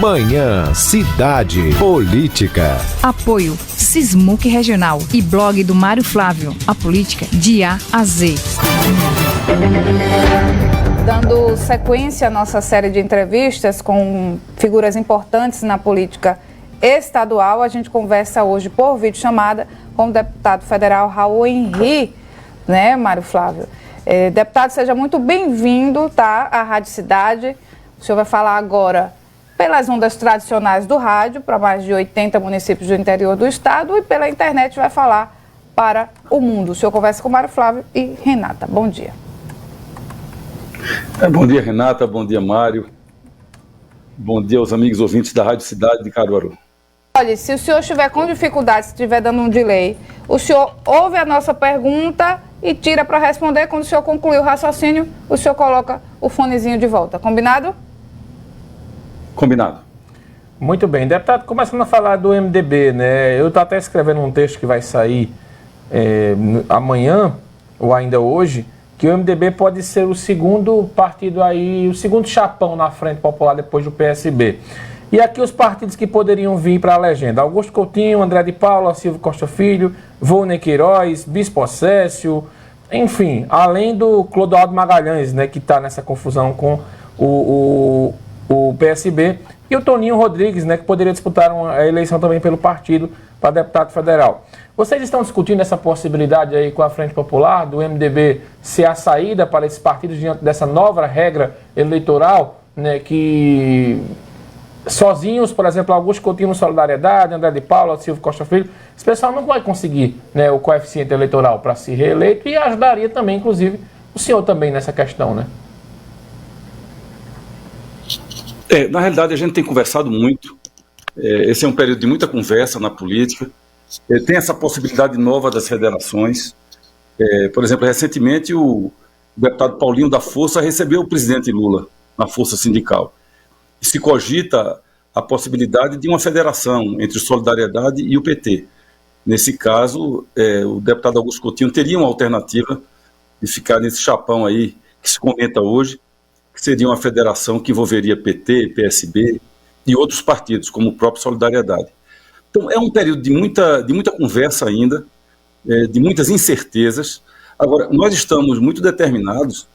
Manhã Cidade Política. Apoio Sismuc Regional e blog do Mário Flávio. A política de A a Z. Dando sequência à nossa série de entrevistas com figuras importantes na política estadual, a gente conversa hoje por videochamada com o deputado federal Raul Henri, né, Mário Flávio? Deputado, seja muito bem-vindo, tá, à Rádio Cidade. O senhor vai falar agora pelas ondas tradicionais do rádio, para mais de 80 municípios do interior do estado, e pela internet vai falar para o mundo. O senhor conversa com Mário Flávio e Renata. Bom dia. Bom dia, Renata. Bom dia, Mário. Bom dia aos amigos ouvintes da Rádio Cidade de Caruaru. Olha, se o senhor estiver com dificuldade, se estiver dando um delay, o senhor ouve a nossa pergunta e tira para responder. Quando o senhor concluir o raciocínio, o senhor coloca o fonezinho de volta. Combinado? Combinado. Muito bem. Deputado, começando a falar do MDB, né? Eu estou até escrevendo um texto que vai sair amanhã, ou ainda hoje, que o MDB pode ser o segundo partido aí, o segundo chapão na Frente Popular depois do PSB. E aqui os partidos que poderiam vir para a legenda: Augusto Coutinho, André de Paula, Silvio Costa Filho, Volney Queiroz, Bispo Acécio, enfim, além do Clodoaldo Magalhães, né, que está nessa confusão com o PSB, e o Toninho Rodrigues, né, que poderia disputar a eleição também pelo partido para deputado federal. Vocês estão discutindo essa possibilidade aí com a Frente Popular, do MDB ser a saída para esses partidos diante dessa nova regra eleitoral, né, que sozinhos, por exemplo, Augusto Coutinho no Solidariedade, André de Paula, Silvio Costa Filho, esse pessoal não vai conseguir, né, o coeficiente eleitoral para ser reeleito, e ajudaria também, inclusive, o senhor também nessa questão, né? Na realidade, a gente tem conversado muito. Esse é um período de muita conversa na política. Tem essa possibilidade nova das federações. Por exemplo, recentemente o deputado Paulinho da Força recebeu o presidente Lula na Força Sindical. E se cogita a possibilidade de uma federação entre o Solidariedade e o PT. Nesse caso, o deputado Augusto Coutinho teria uma alternativa de ficar nesse chapão aí que se comenta hoje, que seria uma federação que envolveria PT, PSB e outros partidos, como o próprio Solidariedade. Então, é um período de muita conversa ainda, de muitas incertezas. Agora, nós estamos muito determinados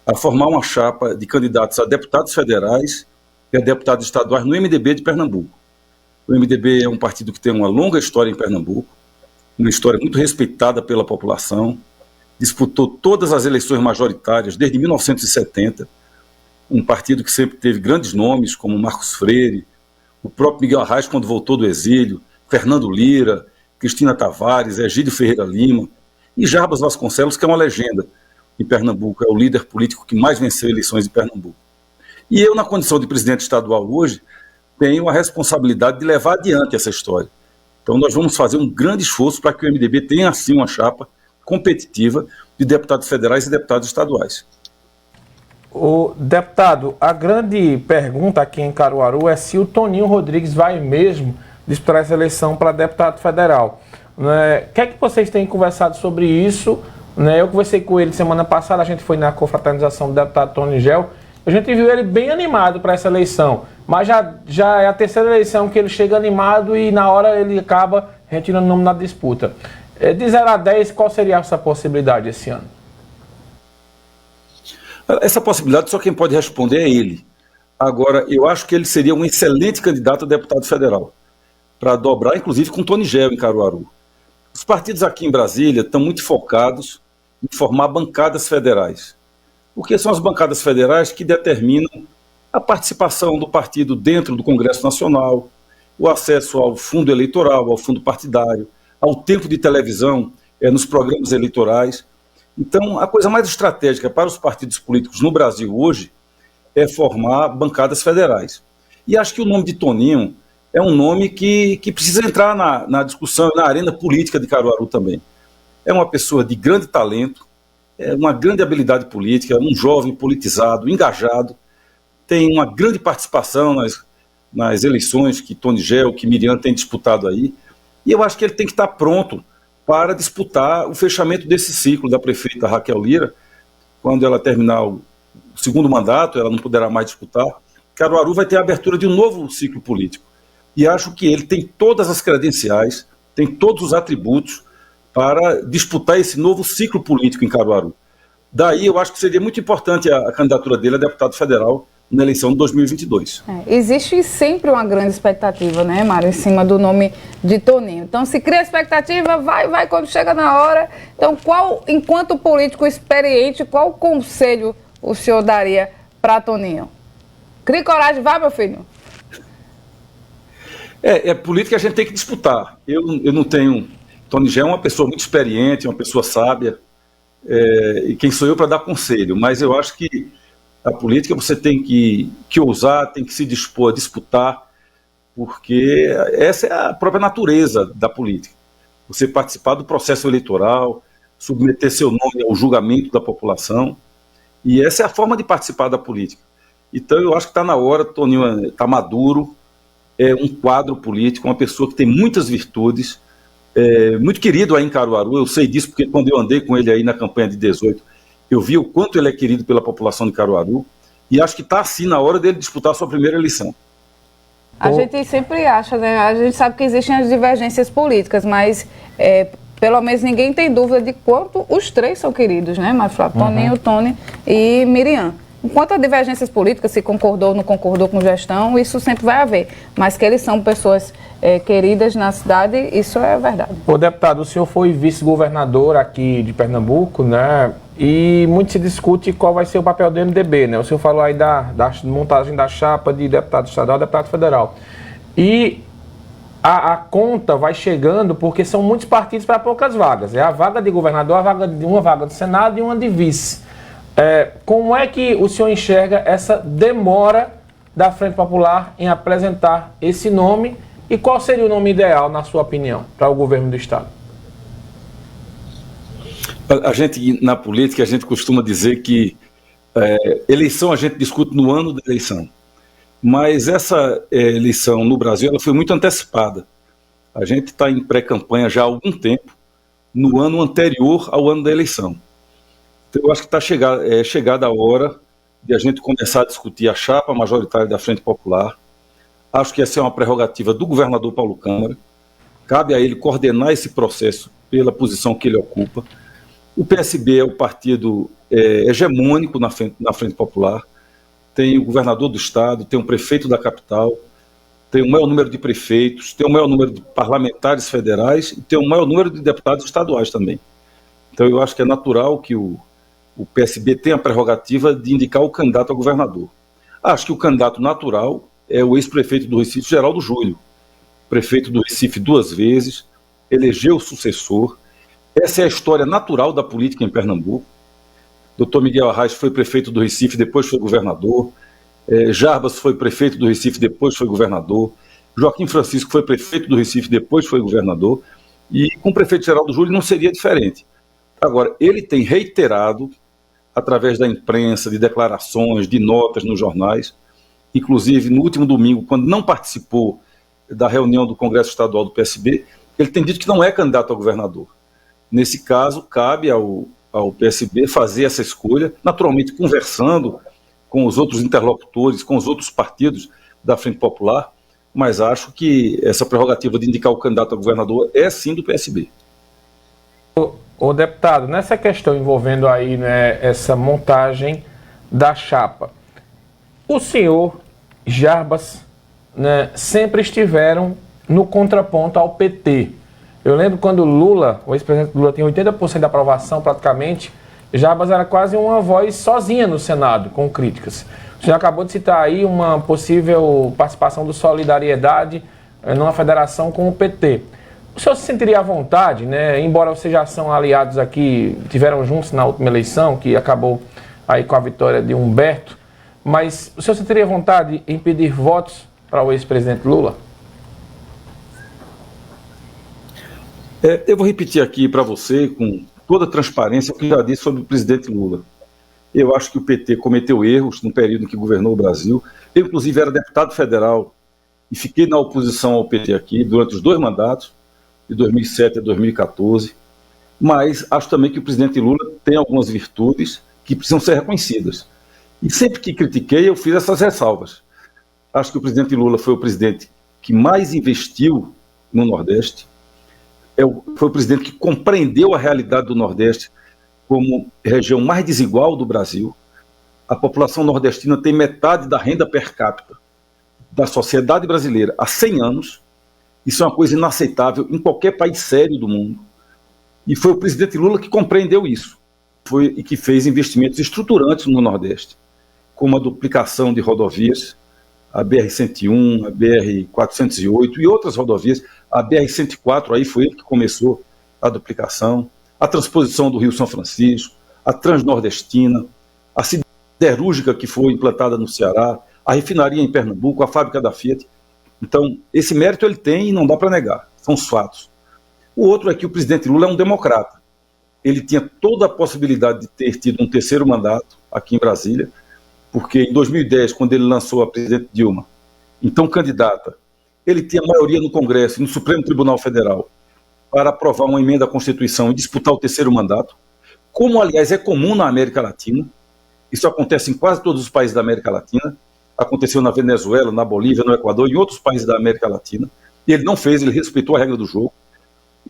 a formar uma chapa de candidatos a deputados federais e a deputados estaduais no MDB de Pernambuco. O MDB é um partido que tem uma longa história em Pernambuco, uma história muito respeitada pela população, disputou todas as eleições majoritárias desde 1970, um partido que sempre teve grandes nomes, como Marcos Freire, o próprio Miguel Arraes, quando voltou do exílio, Fernando Lira, Cristina Tavares, Egídio Ferreira Lima, e Jarbas Vasconcelos, que é uma legenda em Pernambuco, é o líder político que mais venceu eleições em Pernambuco. E eu, na condição de presidente estadual hoje, tenho a responsabilidade de levar adiante essa história. Então nós vamos fazer um grande esforço para que o MDB tenha, assim, uma chapa competitiva de deputados federais e deputados estaduais. O deputado, a grande pergunta aqui em Caruaru é se o Toninho Rodrigues vai mesmo disputar essa eleição para deputado federal. Né? O que é que vocês têm conversado sobre isso? Né? Eu conversei com ele semana passada, a gente foi na confraternização do deputado Tony Gel, a gente viu ele bem animado para essa eleição, mas já é a terceira eleição que ele chega animado e na hora ele acaba retirando o nome na disputa. De 0 a 10, qual seria essa possibilidade esse ano? Essa possibilidade só quem pode responder é ele. Agora, eu acho que ele seria um excelente candidato a deputado federal, para dobrar, inclusive, com Tony Gel em Caruaru. Os partidos aqui em Brasília estão muito focados em formar bancadas federais. Porque são as bancadas federais que determinam a participação do partido dentro do Congresso Nacional, o acesso ao fundo eleitoral, ao fundo partidário, ao tempo de televisão nos programas eleitorais. Então, a coisa mais estratégica para os partidos políticos no Brasil hoje é formar bancadas federais. E acho que o nome de Toninho é um nome que precisa entrar na discussão, na arena política de Caruaru também. É uma pessoa de grande talento, uma grande habilidade política, um jovem politizado, engajado, tem uma grande participação nas eleições que Tony Gel, que Miriam tem disputado aí, e eu acho que ele tem que estar pronto para disputar o fechamento desse ciclo da prefeita Raquel Lira. Quando ela terminar o segundo mandato, ela não poderá mais disputar, Caruaru vai ter a abertura de um novo ciclo político. E acho que ele tem todas as credenciais, tem todos os atributos para disputar esse novo ciclo político em Caruaru. Daí eu acho que seria muito importante a candidatura dele a deputado federal na eleição de 2022. Existe sempre uma grande expectativa, né, Mário, em cima do nome de Toninho. Então, se cria expectativa, vai quando chega na hora. Então, enquanto político experiente, qual conselho o senhor daria para Toninho? Crie coragem, vai, meu filho. Política a gente tem que disputar. Eu não tenho... Tony já é uma pessoa muito experiente, uma pessoa sábia, e quem sou eu para dar conselho? Mas eu acho que a política você tem que ousar, tem que se dispor a disputar, porque essa é a própria natureza da política. Você participar do processo eleitoral, submeter seu nome ao julgamento da população, e essa é a forma de participar da política. Então eu acho que está na hora, Toninho está maduro, é um quadro político, uma pessoa que tem muitas virtudes, muito querido aí em Caruaru. Eu sei disso porque quando eu andei com ele aí na campanha de 18, eu vi o quanto ele é querido pela população de Caruaru, e acho que está assim na hora dele disputar a sua primeira eleição. A gente sempre acha, né? A gente sabe que existem as divergências políticas, mas pelo menos ninguém tem dúvida de quanto os três são queridos, né, Mário Flávio? Toninho, Tony e Miriam. Enquanto há divergências políticas, se concordou ou não concordou com gestão, isso sempre vai haver. Mas que eles são pessoas queridas na cidade, isso é verdade. Ô, deputado, o senhor foi vice-governador aqui de Pernambuco, né? E muito se discute qual vai ser o papel do MDB, né? O senhor falou aí da montagem da chapa de deputado estadual e deputado federal. E a conta vai chegando porque são muitos partidos para poucas vagas. É a vaga de governador, uma vaga do Senado e uma de vice. Como é que o senhor enxerga essa demora da Frente Popular em apresentar esse nome e qual seria o nome ideal, na sua opinião, para o governo do Estado? A gente, na política, a gente costuma dizer que eleição a gente discute no ano da eleição, mas essa eleição no Brasil ela foi muito antecipada. A gente está em pré-campanha já há algum tempo, no ano anterior ao ano da eleição. Então, eu acho que está chegada a hora de a gente começar a discutir a chapa majoritária da Frente Popular. Acho que essa é uma prerrogativa do governador Paulo Câmara. Cabe a ele coordenar esse processo pela posição que ele ocupa. O PSB é o partido hegemônico na Frente Popular. Tem o governador do estado, tem o prefeito da capital, tem o maior número de prefeitos, tem o maior número de parlamentares federais e tem o maior número de deputados estaduais também. Então, eu acho que é natural que o PSB tem a prerrogativa de indicar o candidato a governador. Acho que o candidato natural é o ex-prefeito do Recife, Geraldo Júlio, prefeito do Recife 2 vezes, elegeu o sucessor. Essa é a história natural da política em Pernambuco. Dr. Miguel Arraes foi prefeito do Recife, depois foi governador. Jarbas foi prefeito do Recife, depois foi governador. Joaquim Francisco foi prefeito do Recife, depois foi governador. E com o prefeito Geraldo Júlio não seria diferente. Agora, ele tem reiterado, através da imprensa, de declarações, de notas nos jornais, inclusive no último domingo, quando não participou da reunião do Congresso Estadual do PSB, ele tem dito que não é candidato a governador. Nesse caso, cabe ao PSB fazer essa escolha, naturalmente conversando com os outros interlocutores, com os outros partidos da Frente Popular, mas acho que essa prerrogativa de indicar o candidato a governador é sim do PSB. Ô deputado, nessa questão envolvendo aí, né, essa montagem da chapa, o senhor, Jarbas, né, sempre estiveram no contraponto ao PT. Eu lembro quando o ex-presidente Lula tinha 80% de aprovação praticamente, Jarbas era quase uma voz sozinha no Senado, com críticas. O senhor acabou de citar aí uma possível participação do Solidariedade numa federação com o PT. O senhor se sentiria à vontade, né? Embora vocês já são aliados aqui, tiveram juntos na última eleição, que acabou aí com a vitória de Humberto, mas o senhor se sentiria à vontade em pedir votos para o ex-presidente Lula? Eu vou repetir aqui para você, com toda a transparência, o que já disse sobre o presidente Lula. Eu acho que o PT cometeu erros no período em que governou o Brasil. Eu, inclusive, era deputado federal e fiquei na oposição ao PT aqui durante os 2 mandatos, de 2007 a 2014, mas acho também que o presidente Lula tem algumas virtudes que precisam ser reconhecidas. E sempre que critiquei, eu fiz essas ressalvas. Acho que o presidente Lula foi o presidente que mais investiu no Nordeste, foi o presidente que compreendeu a realidade do Nordeste como região mais desigual do Brasil. A população nordestina tem metade da renda per capita da sociedade brasileira há 100 anos. Isso é uma coisa inaceitável em qualquer país sério do mundo. E foi o presidente Lula que compreendeu isso e que fez investimentos estruturantes no Nordeste, como a duplicação de rodovias, a BR-101, a BR-408 e outras rodovias. A BR-104, aí foi ele que começou a duplicação, a transposição do Rio São Francisco, a Transnordestina, a siderúrgica que foi implantada no Ceará, a refinaria em Pernambuco, a fábrica da Fiat. Então, esse mérito ele tem e não dá para negar, são os fatos. O outro é que o presidente Lula é um democrata. Ele tinha toda a possibilidade de ter tido um terceiro mandato aqui em Brasília, porque em 2010, quando ele lançou a presidente Dilma, então candidata, ele tinha maioria no Congresso e no Supremo Tribunal Federal para aprovar uma emenda à Constituição e disputar o terceiro mandato, como, aliás, é comum na América Latina. Isso acontece em quase todos os países da América Latina. Aconteceu na Venezuela, na Bolívia, no Equador e em outros países da América Latina. E ele não fez, ele respeitou a regra do jogo.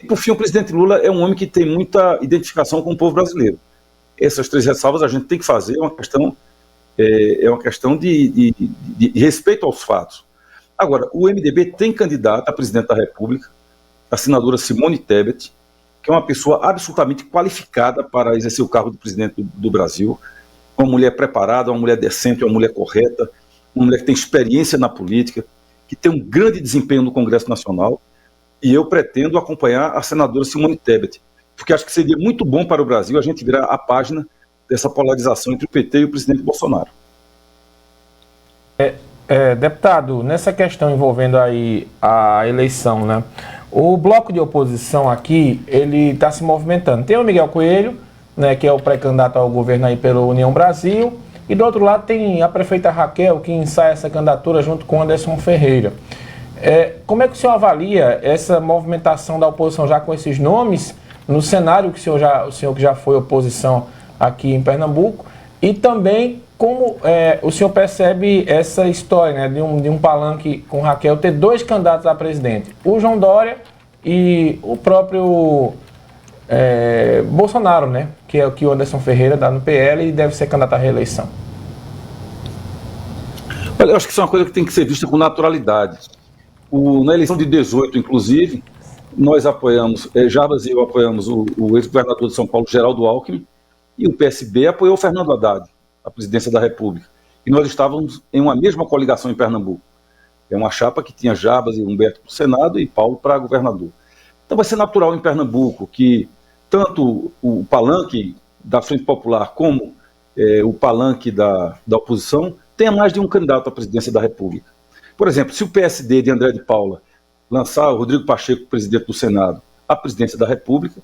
E, por fim, o presidente Lula é um homem que tem muita identificação com o povo brasileiro. Essas três ressalvas a gente tem que fazer, é uma questão de respeito aos fatos. Agora, o MDB tem candidata a presidente da República, a senadora Simone Tebet, que é uma pessoa absolutamente qualificada para exercer o cargo de presidente do Brasil, uma mulher preparada, uma mulher decente, uma mulher correta, uma mulher que tem experiência na política, que tem um grande desempenho no Congresso Nacional, e eu pretendo acompanhar a senadora Simone Tebet, porque acho que seria muito bom para o Brasil a gente virar a página dessa polarização entre o PT e o presidente Bolsonaro. Deputado, nessa questão envolvendo aí a eleição, né? O bloco de oposição aqui, ele está se movimentando. Tem o Miguel Coelho, né, que é o pré-candidato ao governo aí pela União Brasil, e do outro lado tem a prefeita Raquel, que ensaia essa candidatura junto com Anderson Ferreira. Como é que o senhor avalia essa movimentação da oposição já com esses nomes, no cenário que o senhor que já foi oposição aqui em Pernambuco, e também como o senhor percebe essa história, né, de um palanque com Raquel ter dois candidatos a presidente, o João Dória e o próprio Bolsonaro, né, que é o que o Anderson Ferreira dá no PL e deve ser candidato à reeleição? Olha, eu acho que isso é uma coisa que tem que ser vista com naturalidade. Na eleição de 18, inclusive, nós apoiamos, Jarbas e eu apoiamos o ex-governador de São Paulo, Geraldo Alckmin, e o PSB apoiou o Fernando Haddad, a presidência da República. E nós estávamos em uma mesma coligação em Pernambuco. É uma chapa que tinha Jarbas e Humberto para o Senado e Paulo para governador. Então vai ser natural em Pernambuco que tanto o palanque da Frente Popular como o palanque da oposição tenha mais de um candidato à presidência da República. Por exemplo, se o PSD de André de Paula lançar o Rodrigo Pacheco, presidente do Senado, à presidência da República,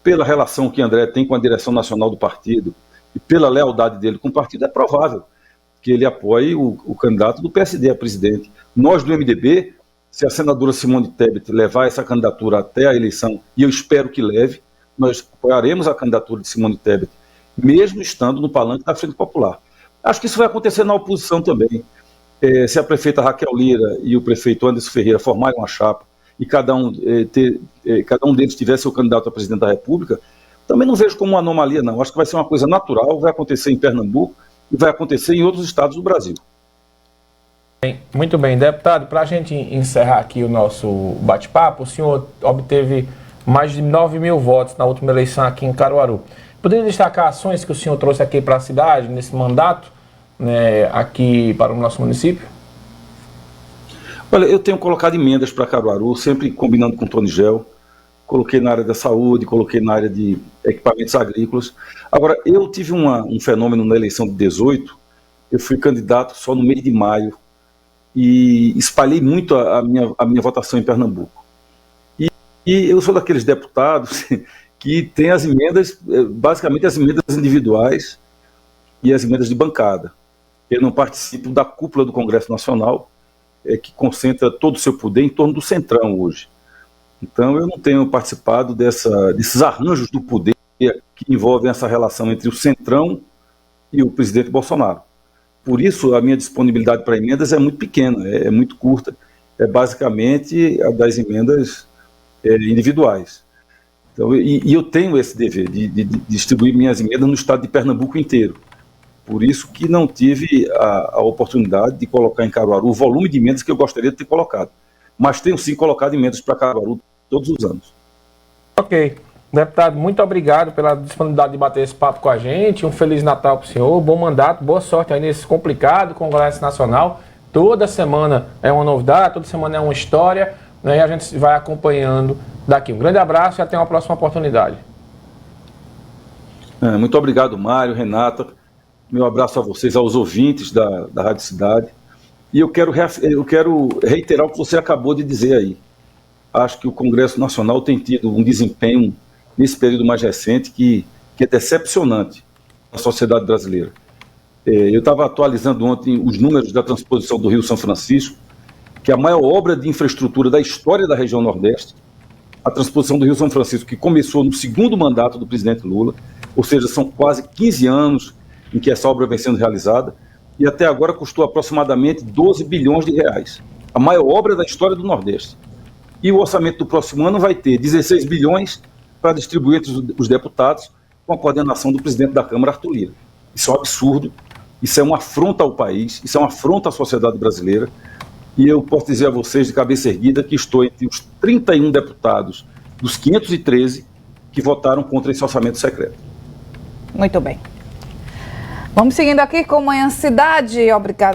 pela relação que André tem com a direção nacional do partido e pela lealdade dele com o partido, é provável que ele apoie o candidato do PSD a presidente. Nós do MDB, se a senadora Simone Tebet levar essa candidatura até a eleição, e eu espero que leve, nós apoiaremos a candidatura de Simone Tebet, mesmo estando no palanque da Frente Popular. Acho que isso vai acontecer na oposição também. Se a prefeita Raquel Lira e o prefeito Anderson Ferreira formarem uma chapa e cada um deles tivesse o candidato a presidente da República, também não vejo como uma anomalia, não. Acho que vai ser uma coisa natural, vai acontecer em Pernambuco e vai acontecer em outros estados do Brasil. Muito bem, deputado, para a gente encerrar aqui o nosso bate-papo, o senhor obteve mais de 9 mil votos na última eleição aqui em Caruaru. Poderia destacar ações que o senhor trouxe aqui para a cidade, nesse mandato, né, aqui para o nosso município? Olha, eu tenho colocado emendas para Caruaru, sempre combinando com o Tony Gel. Coloquei na área da saúde, coloquei na área de equipamentos agrícolas. Agora, eu tive um fenômeno na eleição de 18, eu fui candidato só no mês de maio e espalhei muito a minha votação em Pernambuco. E eu sou daqueles deputados que tem as emendas, basicamente as emendas individuais e as emendas de bancada. Eu não participo da cúpula do Congresso Nacional, que concentra todo o seu poder em torno do Centrão hoje. Então eu não tenho participado desses arranjos do poder que envolvem essa relação entre o Centrão e o presidente Bolsonaro. Por isso, a minha disponibilidade para emendas é muito pequena, é muito curta. É basicamente a das emendas individuais. Então, e eu tenho esse dever de distribuir minhas emendas no estado de Pernambuco inteiro. Por isso que não tive a oportunidade de colocar em Caruaru o volume de emendas que eu gostaria de ter colocado. Mas tenho sim colocado emendas para Caruaru todos os anos. Ok. Deputado, muito obrigado pela disponibilidade de bater esse papo com a gente. Um Feliz Natal para o senhor, bom mandato, boa sorte aí nesse complicado Congresso Nacional. Toda semana é uma novidade, toda semana é uma história, né, e a gente vai acompanhando daqui. Um grande abraço e até uma próxima oportunidade. Muito obrigado, Mário, Renata. Meu abraço a vocês, aos ouvintes da Rádio Cidade. E eu quero reiterar o que você acabou de dizer aí. Acho que o Congresso Nacional tem tido um desempenho nesse período mais recente que é decepcionante na sociedade brasileira. Eu estava atualizando ontem os números da transposição do Rio São Francisco, que é a maior obra de infraestrutura da história da região Nordeste, a transposição do Rio São Francisco, que começou no segundo mandato do presidente Lula, ou seja, são quase 15 anos em que essa obra vem sendo realizada, e até agora custou aproximadamente 12 bilhões de reais. A maior obra da história do Nordeste. E o orçamento do próximo ano vai ter 16 bilhões para distribuir entre os deputados, com a coordenação do presidente da Câmara, Arthur Lira. Isso é um absurdo, isso é uma afronta ao país, isso é uma afronta à sociedade brasileira, e eu posso dizer a vocês de cabeça erguida que estou entre os 31 deputados dos 513 que votaram contra esse orçamento secreto. Muito bem. Vamos seguindo aqui com Manhã Cidade. Obrigada.